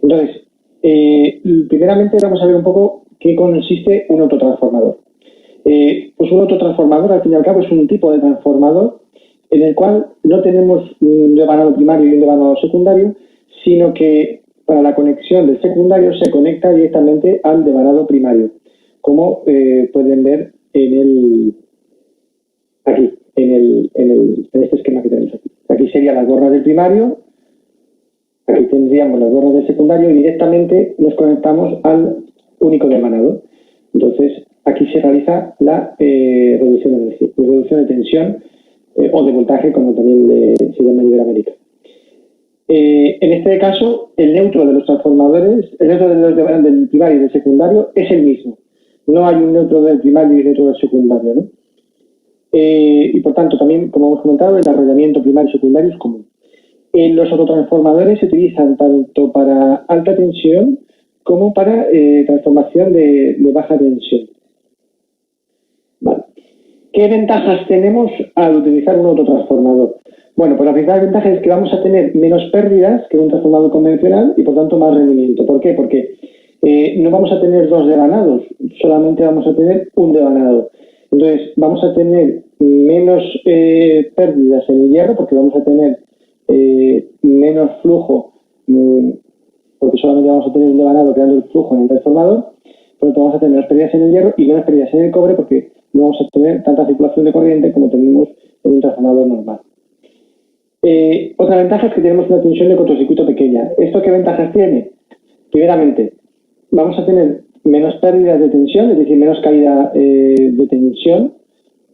Entonces, primeramente vamos a ver un poco qué consiste un autotransformador. Pues un autotransformador, al fin y al cabo, es un tipo de transformador en el cual no tenemos un devanado primario y un devanado secundario, sino que para la conexión del secundario se conecta directamente al devanado primario, como pueden ver aquí, en este esquema que tenemos aquí. Aquí serían las borras del primario, aquí tendríamos las borras del secundario y directamente nos conectamos al único devanado. Entonces, aquí se realiza la reducción de energía, reducción de tensión o de voltaje, como también se llama en Iberoamérica. En este caso, el neutro de los transformadores, el neutro del primario y del secundario es el mismo. No hay un neutro del primario y un neutro del secundario, ¿no? Y por tanto, también, como hemos comentado, el arrollamiento primario y secundario es común. Los autotransformadores se utilizan tanto para alta tensión como para transformación de baja tensión. Vale. ¿Qué ventajas tenemos al utilizar un autotransformador? Bueno, pues la principal ventaja es que vamos a tener menos pérdidas que un transformador convencional y por tanto más rendimiento. ¿Por qué? Porque no vamos a tener dos devanados, solamente vamos a tener un devanado. Entonces vamos a tener menos pérdidas en el hierro porque vamos a tener menos flujo porque solamente vamos a tener un devanado creando el flujo en el transformador, por lo tanto vamos a tener menos pérdidas en el hierro y menos pérdidas en el cobre porque no vamos a tener tanta circulación de corriente como tenemos en un transformador normal. Otra ventaja es que tenemos una tensión de cortocircuito pequeña. ¿Esto qué ventajas tiene? Primeramente, vamos a tener menos pérdidas de tensión, es decir, menos caída de tensión,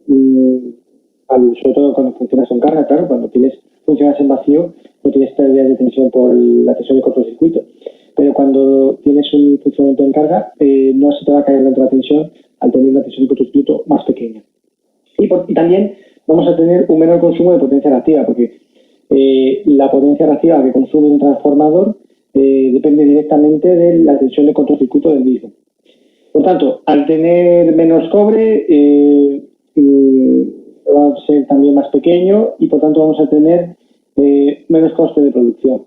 sobre todo cuando funcionas en carga, claro, cuando funcionas en vacío no tienes pérdidas de tensión por la tensión de cortocircuito, pero cuando tienes un funcionamiento en carga no se te va a caer la tensión al tener una tensión de cortocircuito más pequeña. Y también vamos a tener un menor consumo de potencia reactiva, porque la potencia reactiva que consume un transformador depende directamente de la tensión de cortocircuito del mismo. Por tanto, al tener menos cobre, va a ser también más pequeño y por tanto vamos a tener menos coste de producción.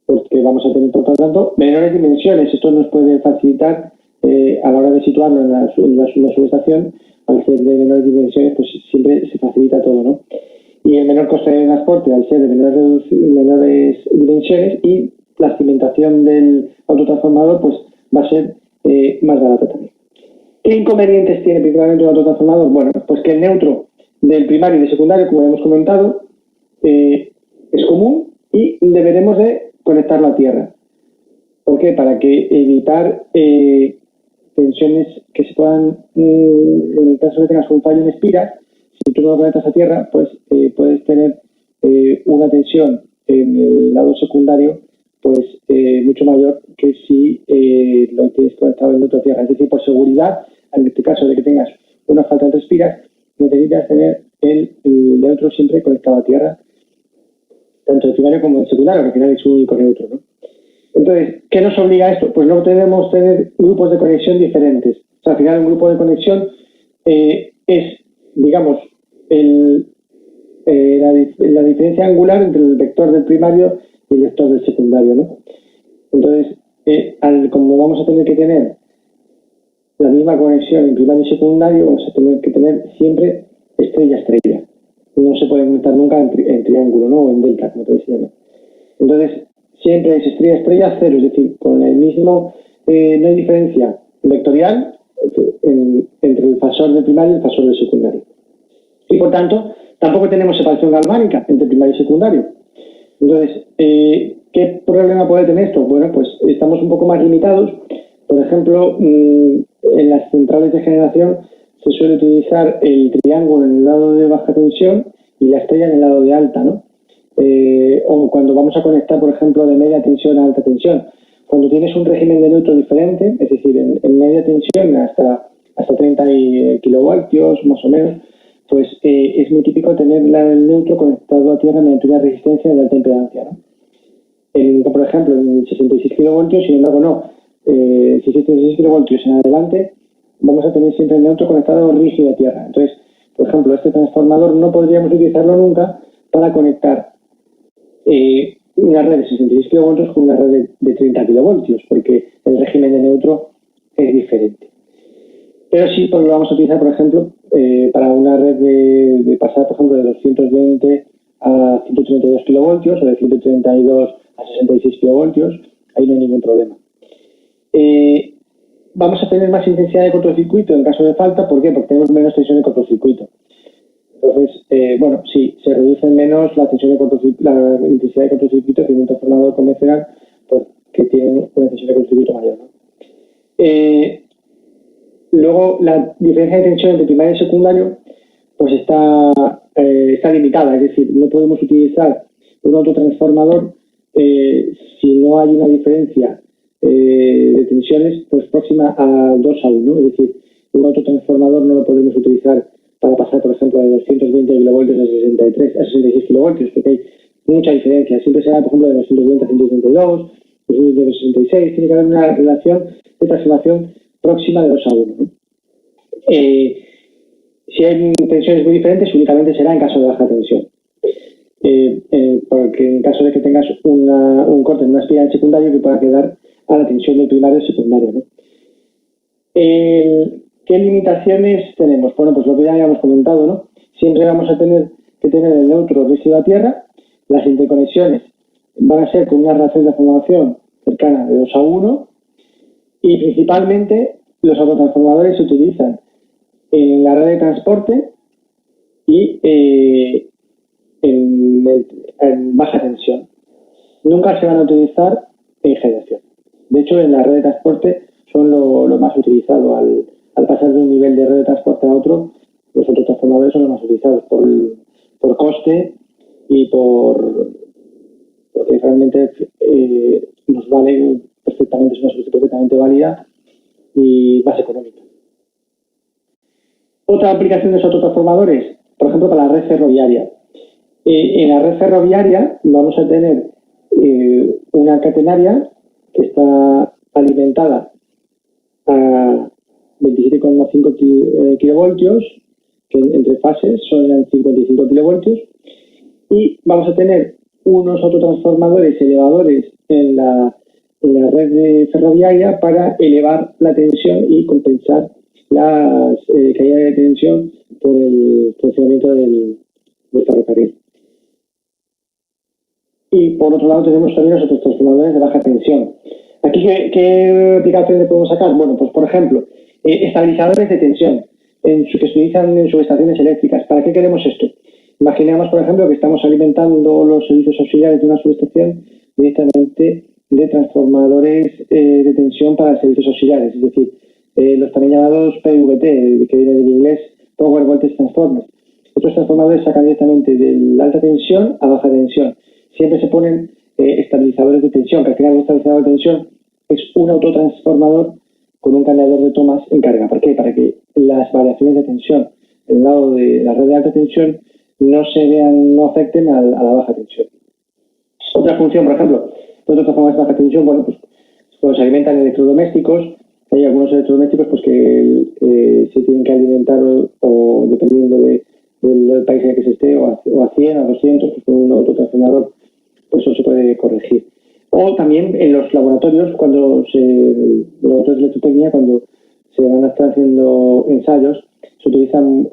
Porque vamos a tener, por tanto, menores dimensiones. Esto nos puede facilitar a la hora de situarlo en la subestación, al ser de menores dimensiones, pues siempre se facilita todo, ¿no? Y el menor coste de transporte al ser de menores dimensiones y la cimentación del autotransformador pues va a ser más barata también. ¿Qué inconvenientes tiene principalmente un autotransformador? Bueno, pues que el neutro del primario y del secundario, como hemos comentado, es común y deberemos de conectarlo a tierra. ¿Por qué? Para que evitar tensiones que se puedan, en el caso de que tengas un fallo en espiras, si tú no lo conectas a tierra, pues puedes tener una tensión en el lado secundario pues mucho mayor que si lo tienes conectado en otra tierra. Es decir, por seguridad, en este caso de que tengas una falta de espiras, necesitas tener el neutro siempre conectado a tierra, tanto el primario como el secundario, que al final es un único neutro, ¿no? Entonces, ¿qué nos obliga a esto? Pues no debemos tener grupos de conexión diferentes. O sea, al final un grupo de conexión es, digamos, la diferencia angular entre el vector del primario y el vector del secundario, ¿no? Entonces, como vamos a tener que tener la misma conexión en primario y secundario, vamos a tener que tener siempre estrella-estrella. No se puede conectar nunca en triángulo, ¿no? O en delta, como se llama. Entonces, siempre es estrella-estrella cero, es decir, con el mismo, no hay diferencia vectorial entre el fasor del primario y el fasor del secundario. Y por tanto, tampoco tenemos separación galvánica entre primario y secundario. Entonces, ¿qué problema puede tener esto? Bueno, pues estamos un poco más limitados. Por ejemplo, en las centrales de generación se suele utilizar el triángulo en el lado de baja tensión y la estrella en el lado de alta, ¿no? O cuando vamos a conectar, por ejemplo, de media tensión a alta tensión. Cuando tienes un régimen de neutro diferente, es decir, en media tensión hasta 30 kilovoltios más o menos, pues es muy típico tener el neutro conectado a tierra mediante una resistencia de alta impedancia, ¿no? Por ejemplo, en 66 kilovoltios, sin embargo, no. Si 66 kilovoltios en adelante, vamos a tener siempre el neutro conectado rígido a tierra. Entonces, por ejemplo, este transformador no podríamos utilizarlo nunca para conectar una red de 66 kilovoltios con una red de 30 kilovoltios, porque el régimen de neutro es diferente. Pero sí, pues lo vamos a utilizar, por ejemplo, para una red de pasar, por ejemplo, de 220 a 132 kilovoltios o de 132 a 66 kilovoltios, ahí no hay ningún problema. Vamos a tener más intensidad de cortocircuito en caso de falta. ¿Por qué? Porque tenemos menos tensión de cortocircuito. Entonces, bueno, sí, se reduce menos la tensión de cortocircuito, la intensidad de cortocircuito que en un transformador convencional, porque tiene una tensión de cortocircuito mayor, ¿no? Luego, la diferencia de tensión entre primario y secundario pues está limitada, es decir, no podemos utilizar un autotransformador si no hay una diferencia de tensiones pues próxima a 2:1, es decir, un autotransformador no lo podemos utilizar para pasar, por ejemplo, de 220 kilovoltios a 66 kilovoltios, porque hay mucha diferencia. Siempre será, por ejemplo, de 220 a 132, de 66, tiene que haber una relación de transformación próxima de 2:1, ¿no? Si hay tensiones muy diferentes, únicamente será en caso de baja tensión. Porque en caso de que tengas un corte en una espiral secundaria que pueda quedar a la tensión del primario y secundario, ¿no? ¿Qué limitaciones tenemos? Bueno, pues lo que ya habíamos comentado, ¿no? Siempre vamos a tener que tener el neutro rígido a tierra. Las interconexiones van a ser con una relación de transformación cercana de 2:1 y principalmente los autotransformadores se utilizan en la red de transporte y en baja tensión. Nunca se van a utilizar en generación. De hecho, en la red de transporte son lo más utilizado. Al pasar de un nivel de red de transporte a otro, los autotransformadores son los más utilizados por coste y porque realmente nos vale perfectamente, es una solución perfectamente válida y más económica. Otra aplicación de los autotransformadores, por ejemplo, para la red ferroviaria. En la red ferroviaria vamos a tener una catenaria que está alimentada a 27,5 kilovoltios, que entre fases son 55 kilovoltios, y vamos a tener unos autotransformadores elevadores en la red ferroviaria para elevar la tensión y compensar las caídas de tensión por el funcionamiento del ferrocarril. Y por otro lado tenemos también los autotransformadores de baja tensión. Aquí, ¿qué aplicaciones podemos sacar? Bueno, pues por ejemplo, estabilizadores de tensión que se utilizan en subestaciones eléctricas. ¿Para qué queremos esto? Imaginemos, por ejemplo, que estamos alimentando los servicios auxiliares de una subestación directamente de transformadores de tensión para servicios auxiliares, es decir, los también llamados PVT, que viene del inglés Power Voltage Transformers. Estos transformadores sacan directamente de la alta tensión a baja tensión. Siempre se ponen estabilizadores de tensión, que al final un estabilizador de tensión es un autotransformador con un cambiador de tomas en carga. ¿Por qué? Para que las variaciones de tensión del lado de la red de alta tensión no afecten a la baja tensión. Otra función, por ejemplo, de otros transformadores de baja tensión, bueno, pues cuando se alimentan electrodomésticos, hay algunos electrodomésticos pues que se tienen que alimentar o dependiendo del país en el que se esté, o a 100 o a 200, pues con un autotransformador, pues eso se puede corregir. O también en los laboratorios, los laboratorios de electrotecnia, cuando se van a estar haciendo ensayos, se utilizan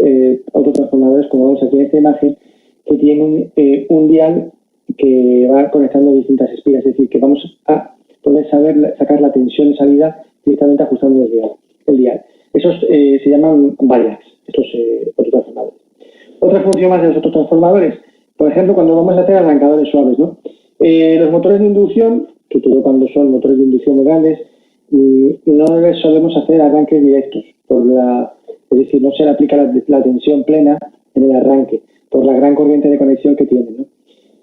autotransformadores, como vemos aquí en esta imagen, que tienen un dial que va conectando distintas espiras, es decir, que vamos a poder sacar la tensión de salida directamente ajustando el dial. Esos se llaman bias, estos autotransformadores. Otra función más de los autotransformadores, por ejemplo, cuando vamos a hacer arrancadores suaves, ¿no? Los motores de inducción, sobre todo cuando son motores de inducción muy grandes, no les solemos hacer arranques directos, es decir, no se le aplica la tensión plena en el arranque, por la gran corriente de conexión que tiene, ¿no?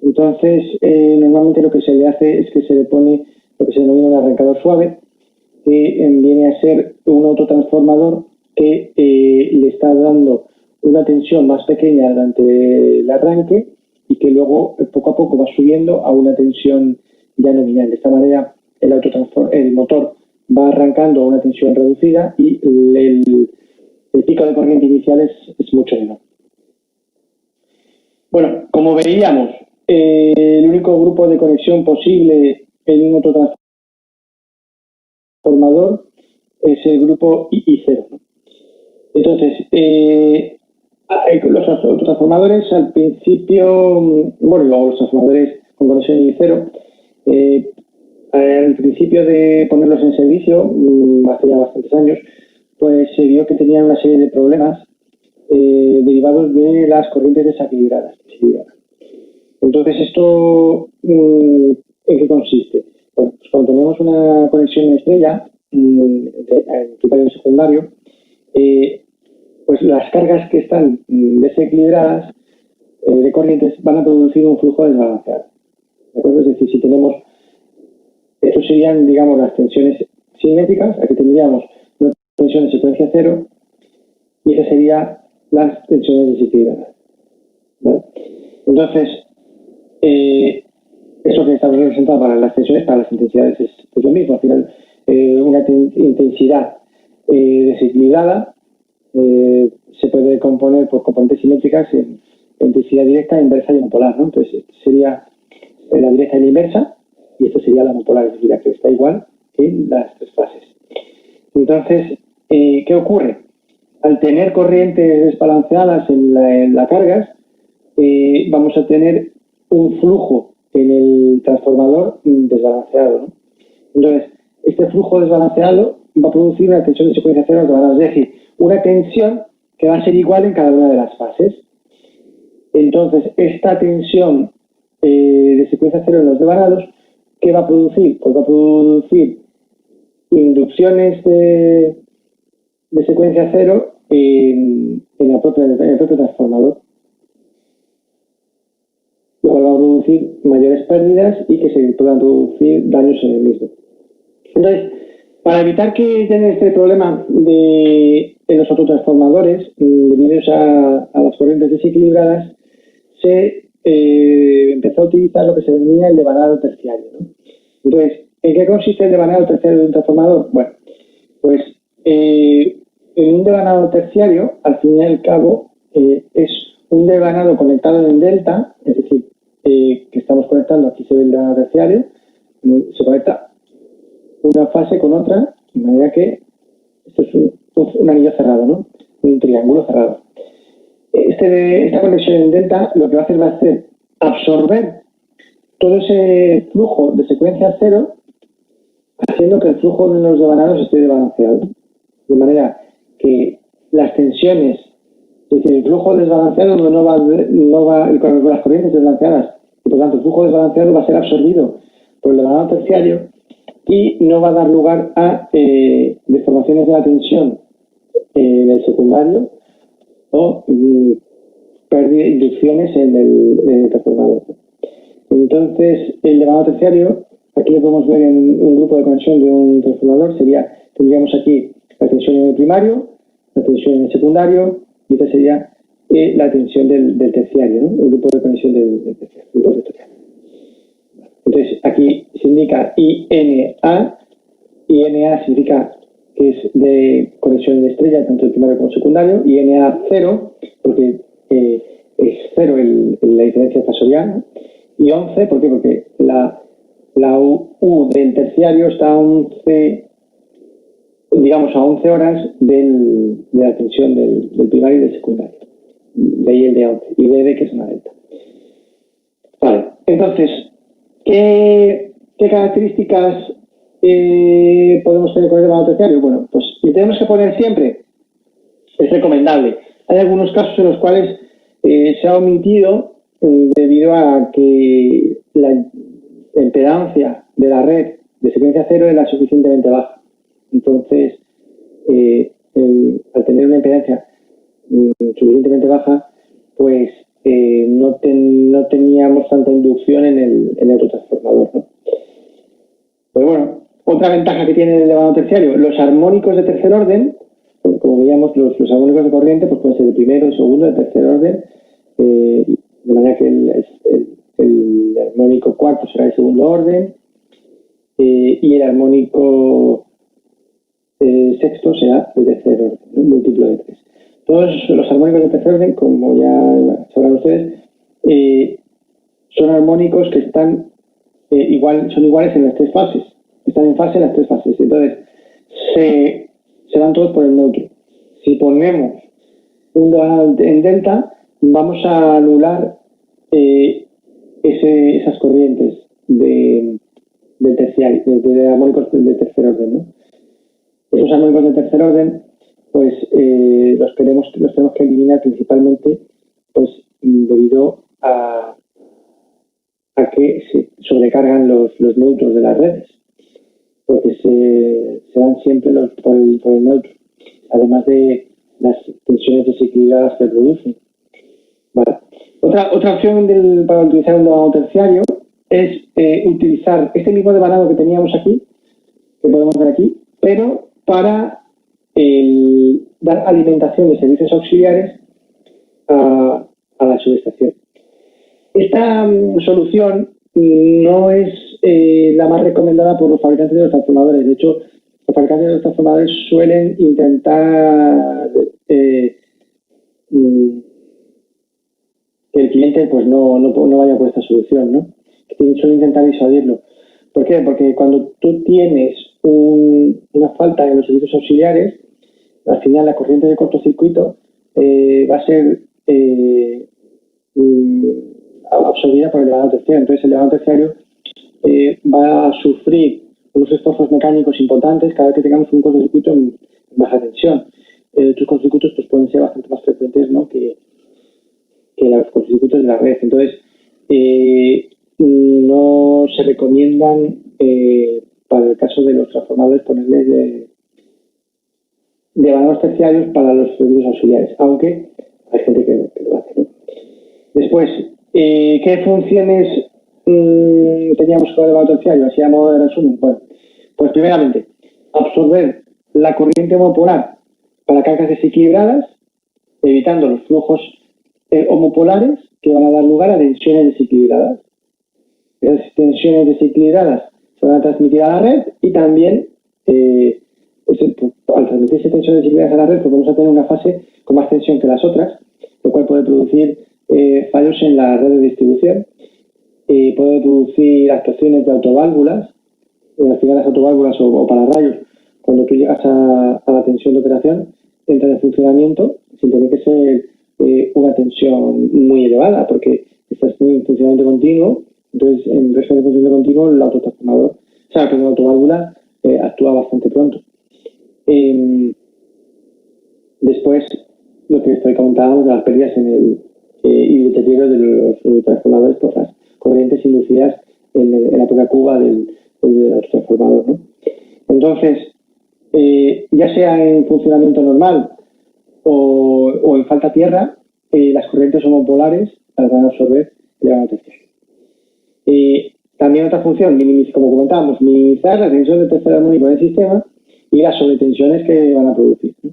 Entonces, normalmente lo que se le hace es que se le pone lo que se denomina un arrancador suave, que viene a ser un autotransformador que le está dando una tensión más pequeña durante el arranque y que luego poco a poco va subiendo a una tensión ya nominal. De esta manera el motor va arrancando a una tensión reducida y el pico de corriente inicial es mucho menor. Bueno, como veíamos, el único grupo de conexión posible en un autotransformador es el grupo I0, ¿no? Entonces, los autotransformadores al principio, bueno, los transformadores con conexión I0, al principio de ponerlos en servicio, hace ya bastantes años, pues se vio que tenían una serie de problemas derivados de las corrientes desequilibradas. Entonces, ¿esto en qué consiste? Bueno, pues cuando tenemos una conexión en estrella, en primario y secundario, pues las cargas que están desequilibradas de corrientes van a producir un flujo desbalanceado. ¿De acuerdo? Es decir, si tenemos, estos serían, digamos, las tensiones simétricas, aquí tendríamos una tensión de secuencia cero y esa sería las tensiones desequilibradas. ¿Vale? Entonces, eso que estamos representando para las tensiones, para las intensidades es lo mismo. Al final, una intensidad desequilibrada se puede componer por componentes simétricas en intensidad directa, inversa y monopolar, ¿no? Entonces, sería la directa y la inversa, y esto sería la monopolar, es decir, la que está igual en las tres fases. Entonces, ¿qué ocurre? Al tener corrientes desbalanceadas en las cargas, vamos a tener un flujo en el transformador desbalanceado, ¿no? Entonces, este flujo desbalanceado va a producir una tensión de secuencia cero, es decir, una tensión que va a ser igual en cada una de las fases. Entonces, esta tensión de secuencia cero en los devanados, ¿qué va a producir? Pues va a producir inducciones de secuencia cero en el propio transformador, lo cual va a producir mayores pérdidas y que se puedan producir daños en el mismo. Entonces, para evitar que tengan este problema en los autotransformadores, debido a las corrientes desequilibradas, se empezó a utilizar lo que se denomina el devanado terciario, ¿no? Entonces, ¿en qué consiste el devanado terciario de un transformador? Bueno, pues en un devanado terciario, al fin y al cabo, es un devanado conectado en delta, es decir, que estamos conectando, aquí se ve el devanado terciario, se conecta una fase con otra, de manera que esto es un anillo cerrado, ¿no? Un triángulo cerrado. Esta conexión en delta lo que va a hacer va a ser absorber todo ese flujo de secuencia cero, haciendo que el flujo de los devanados esté desbalanceado. De manera que las tensiones, es decir, el flujo desbalanceado no va con las corrientes desbalanceadas, y por tanto el flujo desbalanceado va a ser absorbido por el devanado terciario y no va a dar lugar a deformaciones de la tensión en el secundario o inducciones en el transformador. Entonces, el devanado terciario, aquí lo podemos ver en un grupo de conexión de un transformador, tendríamos aquí la tensión en el primario, la tensión en el secundario, y esta sería la tensión del terciario, ¿no? El grupo de conexión del terciario. Entonces, aquí se indica INA. INA significa que es de conexión de estrella, tanto el primario como el secundario, y NA 0, porque es 0 la diferencia fasorial, ¿no? Y 11, ¿por qué? Porque la U del terciario está a 11, digamos, a 11 horas de la tensión del primario y del secundario. De ahí el de 11. Y de que es una delta. Vale, entonces, ¿qué características podemos tener con el devanado terciario? Bueno, pues lo tenemos que poner siempre. Es recomendable. Hay algunos casos en los cuales se ha omitido debido a que la impedancia de la red de secuencia cero era suficientemente baja. Entonces, al tener una impedancia suficientemente baja, pues no teníamos tanta inducción en el autotransformador, ¿no? Pues bueno, otra ventaja que tiene el devanado terciario, los armónicos de tercer orden, como veíamos, los armónicos de corriente pues pueden ser de primero, de segundo, de tercer orden, de manera que el armónico cuarto será de segundo orden y el armónico sexto será de tercer orden, ¿no? Un múltiplo de 3. Todos los armónicos de tercer orden, como ya sabrán ustedes, son armónicos que están son iguales en las tres fases. Están en fase en las tres fases. Entonces, se van todos por el neutro. Si ponemos un devanado en delta, vamos a anular esas corrientes de terciario, de armónicos de tercer orden, ¿no? Esos armónicos de tercer orden, pues los tenemos que eliminar principalmente, pues debido a que se sobrecargan los neutros de las redes, porque se van siempre por el neutro, además de las tensiones desequilibradas que producen. Vale. Otra opción para utilizar un devanado terciario es utilizar este mismo devanado que teníamos aquí, que podemos ver aquí, pero para dar alimentación de servicios auxiliares a la subestación. Esta solución no es la más recomendada por los fabricantes de los transformadores. De hecho, los fabricantes de los transformadores suelen intentar que el cliente pues no vaya por esta solución, ¿no? Suelen intentar disuadirlo. ¿Por qué? Porque cuando tú tienes una falta en los servicios auxiliares, al final la corriente de cortocircuito va a ser absorbida por el devanado terciario. Entonces el devanado terciario va a sufrir unos esfuerzos mecánicos importantes cada vez que tengamos un cortocircuito en baja tensión. Estos cortocircuitos pues, pueden ser bastante más frecuentes, ¿no? que los cortocircuitos de la red. Entonces no se recomiendan para el caso de los transformadores ponerles devanados terciarios para los servicios auxiliares, aunque hay gente que lo hace, ¿no? Después, ¿qué funciones teníamos con el devanado terciario? Así a modo de resumen. Bueno, pues primeramente, absorber la corriente homopolar para cargas desequilibradas, evitando los flujos homopolares que van a dar lugar a tensiones desequilibradas. Esas tensiones desequilibradas se van a transmitir a la red y también al transmitirse tensiones desequilibradas a la red, pues vamos a tener una fase con más tensión que las otras, lo cual puede producir fallos en la red de distribución, puede producir actuaciones de autoválvulas. Al final las autoválvulas o pararrayos, cuando tú llegas a la tensión de operación, entran en funcionamiento sin tener que ser una tensión muy elevada, porque estás en funcionamiento continuo. Entonces, en régimen de funcionamiento continuo, el autotransformador, la autoválvula actúa bastante pronto. Después, lo que estoy comentando de las pérdidas y deterioro de los transformadores por las corrientes inducidas en la propia cuba del autotransformador, ¿no? Entonces, ya sea en funcionamiento normal o en falta tierra, las corrientes homopolares las van a absorber el devanado terciario. También otra función, como comentábamos, minimizar la tensión de tercer armónico del sistema y las sobretensiones que van a producir, ¿no?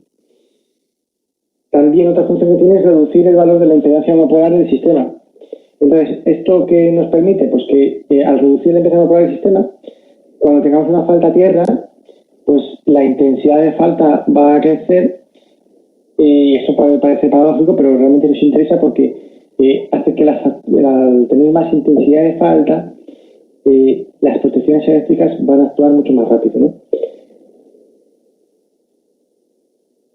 También otra función que tiene es reducir el valor de la impedancia homopolar del sistema. Entonces, ¿esto qué nos permite? Pues que al reducir la impedancia homopolar del sistema, cuando tengamos una falta tierra, pues la intensidad de falta va a crecer, y eso puede parecer paradójico, pero realmente nos interesa porque hace que al tener más intensidad de falta, las protecciones eléctricas van a actuar mucho más rápido, ¿no?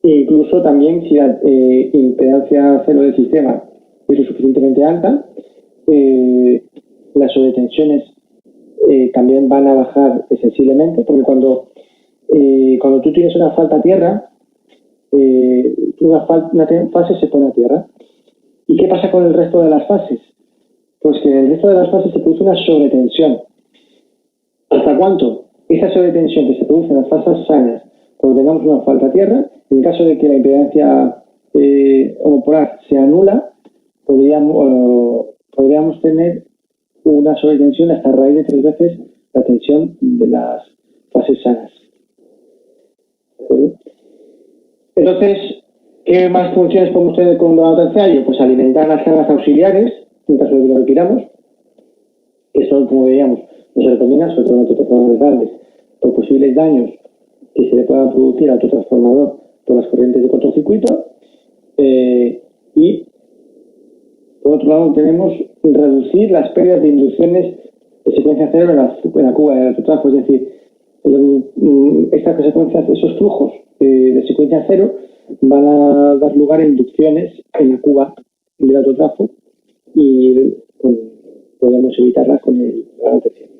E incluso también si la impedancia cero del sistema es lo suficientemente alta, las sobretensiones también van a bajar sensiblemente, porque cuando tú tienes una falta a tierra, una fase se pone a tierra. ¿Y qué pasa con el resto de las fases? Pues que en el resto de las fases se produce una sobretensión. ¿Hasta cuánto? Esa sobretensión que se produce en las fases sanas, cuando tengamos una falta a tierra, en caso de que la impedancia homopolar se anula, podríamos tener una sobretensión hasta a raíz de 3 veces la tensión de las fases sanas. Entonces, ¿qué más funciones podemos tener con un devanado terciario? Pues alimentar las cargas auxiliares, en caso de que lo requiramos. Esto, como veíamos, no se recomienda, sobre todo en autotransformadores grandes, por posibles daños que se le puedan producir al autotransformador por las corrientes de cortocircuito. Y Por otro lado, tenemos reducir las pérdidas de inducciones de secuencia cero en la cuba del autotransfo, es decir, estas secuencias, esos flujos de secuencia cero van a dar lugar a inducciones en la cuba del autotransfo y podemos evitarlas con el levado terciario.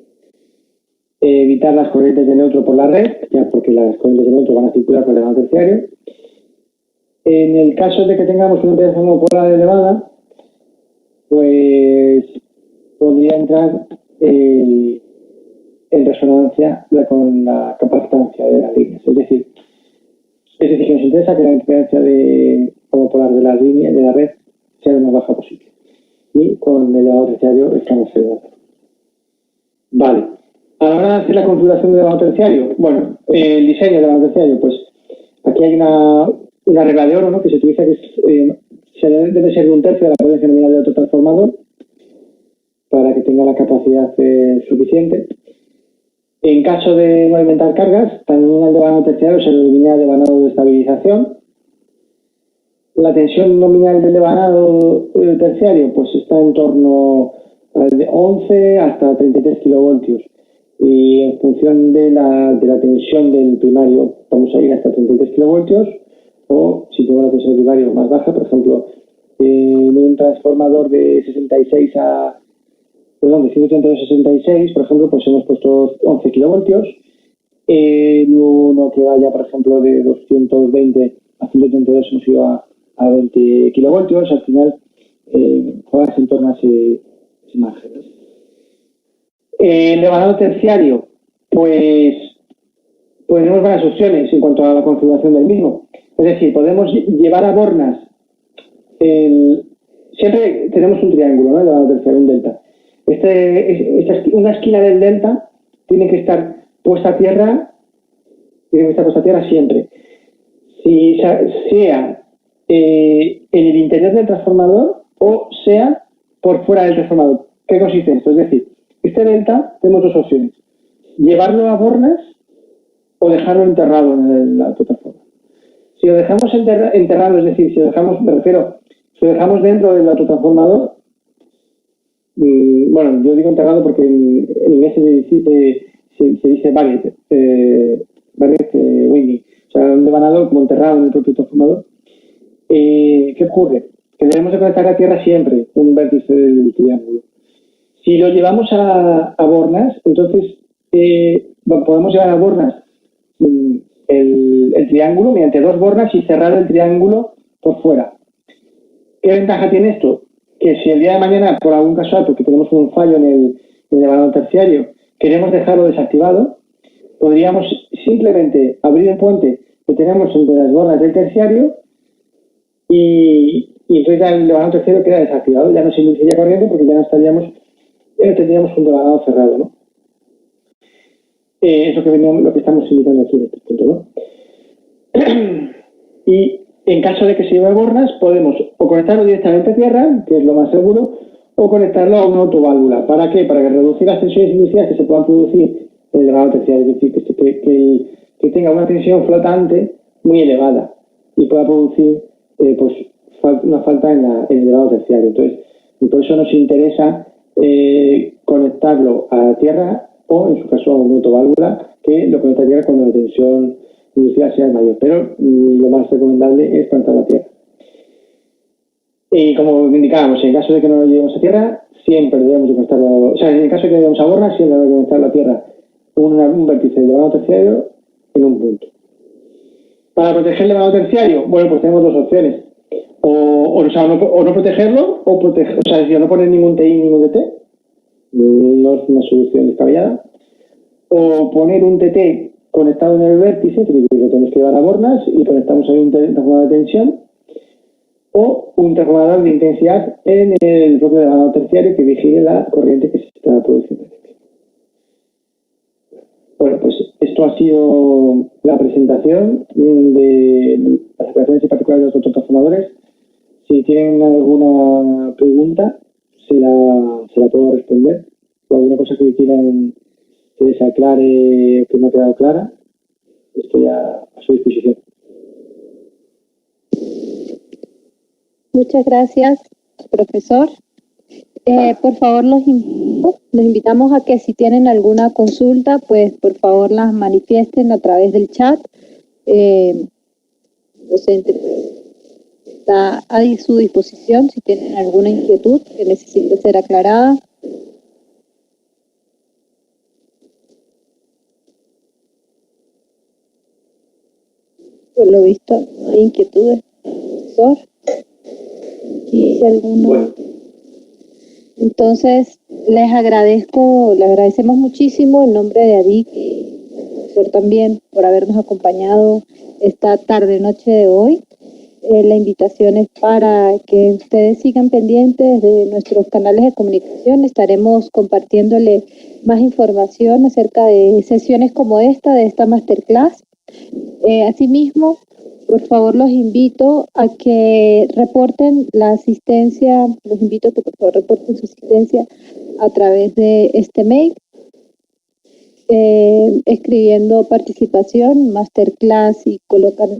Evitar las corrientes de neutro por la red, ya porque las corrientes de neutro van a circular por el levado terciario. En el caso de que tengamos una impedancia homopolar elevada, pues podría entrar en resonancia con la capacitancia de las líneas. Es decir, que nos interesa que la impedancia homopolar de la línea, de la red, sea lo más baja posible. Y con el elevado terciario estamos elevando. Vale. A la hora de hacer la configuración del elevado terciario, bueno, el diseño del elevado terciario, pues aquí hay una regla de oro, ¿no?, que se utiliza, que debe ser de un tercio de la potencia nominal del autotransformador para que tenga la capacidad suficiente. En caso de no alimentar cargas, también el devanado terciario se denomina devanado de estabilización. La tensión nominal del devanado terciario pues está en torno de 11 hasta 33 kilovoltios. Y en función de la tensión del primario vamos a ir hasta 33 kilovoltios, o si tengo la tensión del primario más baja, por ejemplo, en un transformador de 66 de 132 a 66, por ejemplo, pues hemos puesto 11 kilovoltios. En uno que vaya, por ejemplo, de 220 a 132 hemos ido a 20 kilovoltios. Al final, juegas en torno a ese margen. El devanado terciario, pues tenemos varias opciones en cuanto a la configuración del mismo. Es decir, podemos llevar a bornas. Siempre tenemos un triángulo, ¿no?, el devanado terciario, un delta. Una esquina del delta tiene que estar puesta a tierra, siempre. Si sea en el interior del transformador o sea por fuera del transformador. ¿Qué consiste esto? Es decir, este delta tenemos dos opciones: llevarlo a bornas o dejarlo enterrado en el autotransformador. Si lo dejamos enterrado, es decir, si lo dejamos dentro del autotransformador, bueno, yo digo enterrado porque en inglés se dice buried winding, o sea, un devanado como enterrado en el propio transformador. ¿Qué ocurre? Que debemos de conectar a tierra siempre un vértice del triángulo. Si lo llevamos a bornas, entonces podemos llevar a bornas el triángulo mediante dos bornas y cerrar el triángulo por fuera. ¿Qué ventaja tiene esto? Que si el día de mañana, por algún casual, porque tenemos un fallo en el devanado terciario, queremos dejarlo desactivado, podríamos simplemente abrir el puente que tenemos entre las bordas del terciario y entonces ya el devanado terciario queda desactivado, ya no se induciría corriente porque ya no tendríamos un devanado cerrado, ¿no? Es lo que estamos indicando aquí en este punto, ¿no? Y en caso de que se lleve a bornas, podemos o conectarlo directamente a tierra, que es lo más seguro, o conectarlo a una autoválvula. ¿Para qué? Para que reducir las tensiones inducidas que se puedan producir en el devanado terciario, es decir, que tenga una tensión flotante muy elevada y pueda producir pues una falta en el devanado terciario. Entonces, por eso nos interesa conectarlo a tierra o, en su caso, a una autoválvula que lo conecta a tierra cuando la tensión inducida sea mayor. Pero lo más recomendable es conectarlo a tierra. Y como indicábamos, en caso de que no lo llevemos a tierra, siempre debemos de conectarlo, o sea, en el caso de que lo llevemos a bornas, siempre debemos de conectarlo a tierra un vértice del devanado terciario en un punto. Para proteger el devanado terciario, bueno, pues tenemos dos opciones. O no protegerlo, o sea, es decir, no poner ningún TI ni ningún TT, no es una solución descabellada. O poner un TT conectado en el vértice, que lo tenemos que llevar a bornas y conectamos ahí un transformador de tensión, o un transformador de intensidad en el propio devanado terciario que vigile la corriente que se está produciendo. Bueno, pues esto ha sido la presentación de las operaciones y particulares de los autotransformadores. Si tienen alguna pregunta, se la puedo responder. O alguna cosa que quieran que les aclare o que no ha quedado clara, estoy a su disposición. Muchas gracias. profesor. Por favor, los invitamos a que si tienen alguna consulta, pues por favor las manifiesten a través del chat. Docente está a su disposición si tienen alguna inquietud que necesite ser aclarada. Por lo visto, no hay inquietudes, profesor. ¿Y alguno? Bueno. Entonces, les agradecemos muchísimo en nombre de ADIC, profesor también, por habernos acompañado esta tarde-noche de hoy. La invitación es para que ustedes sigan pendientes de nuestros canales de comunicación. Estaremos compartiéndole más información acerca de sesiones como esta, de esta masterclass. Asimismo, por favor, los invito a que reporten la asistencia, los invito a que por favor reporten su asistencia a través de este mail, escribiendo participación, masterclass y colocan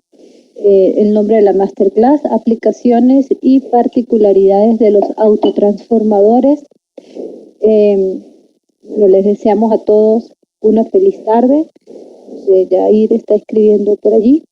el nombre de la masterclass, aplicaciones y particularidades de los autotransformadores. Les deseamos a todos una feliz tarde. Yair está escribiendo por allí.